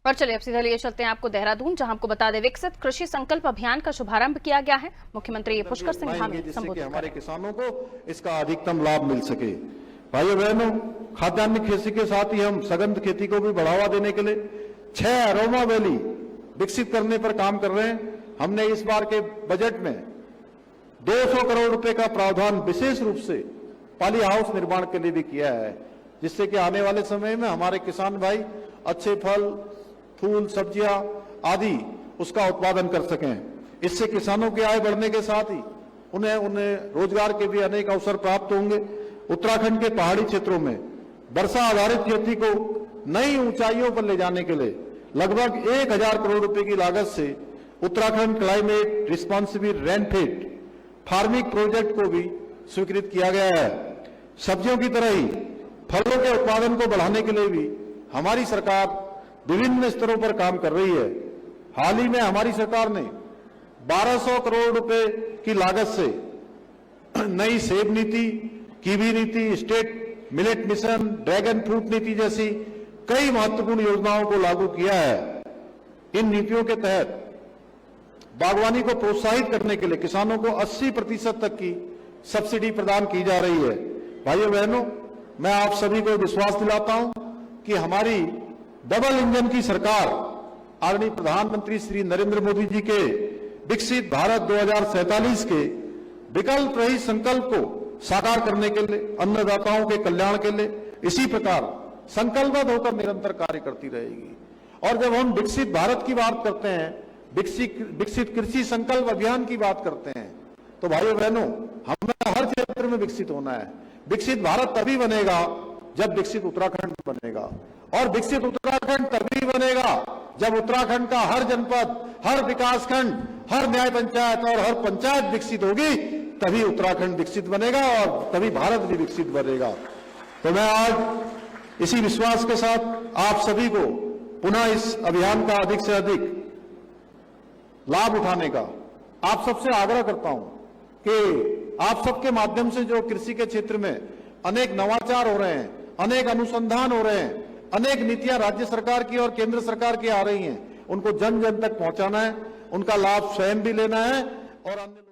और चलिए अब सीधा लिए चलते हैं आपको देहरादून, जहां आपको बता दें विकसित कृषि संकल्प अभियान का शुभारंभ किया गया है। मुख्यमंत्री पुष्कर सिंह धामी संबोधित हमारे किसानों को इसका अधिकतम लाभ मिल सके। भाइयों बहनों, खाद्यान्न खेती के साथ ही हम सघन खेती को भी बढ़ावा देने के लिए 6 अरोमा वैली विकसित करने पर काम कर रहे हैं। हमने इस बार के बजट में 200 करोड़ रुपए का प्रावधान विशेष रूप से पाली हाउस निर्माण के लिए भी किया है, जिससे कि आने वाले समय में हमारे किसान भाई अच्छे फल, फूल, सब्जियां आदि उसका उत्पादन कर सकें। इससे किसानों की आय बढ़ने के साथ ही उन्हें रोजगार के भी अनेक अवसर प्राप्त होंगे। उत्तराखंड के पहाड़ी क्षेत्रों में वर्षा आधारित खेती को नई ऊंचाइयों पर ले जाने के लिए लगभग 1000 करोड़ रुपए की लागत से Uttarakhand climate responsible rainfed farming project को भी स्वीकृत किया गया है। सब्जियों की तरह ही फलों के उत्पादन को बढ़ाने के लिए भी हमारी सरकार विभिन्न स्तरों पर काम कर रही है। हाल ही में हमारी सरकार ने 1200 करोड़ रुपए की लागत से नई सेब नीति, कीवी नीति, state millet mission, dragon fruit नीति जैसी कई महत्वपूर्ण योजनाओं को लागू किया है। इन नीतियों के तहत बागवानी को प्रोत्साहित करने के लिए किसानों को 80% तक की सब्सिडी प्रदान की जा रही है। भाइयों बहनों, मैं आप सभी को विश्वास दिलाता हूं कि हमारी डबल इंजन की सरकार आदरणीय प्रधानमंत्री श्री नरेंद्र मोदी जी के विकसित भारत 2047 के विकल्प रहित संकल्प को साकार करने के लिए, अन्नदाताओं के कल्याण के लिए इसी प्रकार संकल्पबद्ध होकर निरंतर कार्य करती रहेगी। और जब हम विकसित भारत की बात करते हैं, विकसित कृषि संकल्प अभियान की बात करते हैं, तो भाइयों बहनों, हमें हर क्षेत्र में विकसित होना है। विकसित भारत तभी बनेगा जब विकसित उत्तराखंड बनेगा, और विकसित उत्तराखंड तभी बनेगा जब उत्तराखंड का हर जनपद, हर विकासखंड, हर न्याय पंचायत और हर पंचायत विकसित होगी, तभी उत्तराखंड विकसित बनेगा और तभी भारत भी विकसित बनेगा। तो मैं आज इसी विश्वास के साथ आप सभी को पुनः इस अभियान का अधिक से अधिक लाभ उठाने का आप सबसे आग्रह करता हूं कि आप सबके माध्यम से जो कृषि के क्षेत्र में अनेक नवाचार हो रहे हैं, अनेक अनुसंधान हो रहे हैं, अनेक नीतियां राज्य सरकार की और केंद्र सरकार की आ रही हैं, उनको जन जन तक पहुंचाना है, उनका लाभ स्वयं भी लेना है और अन्य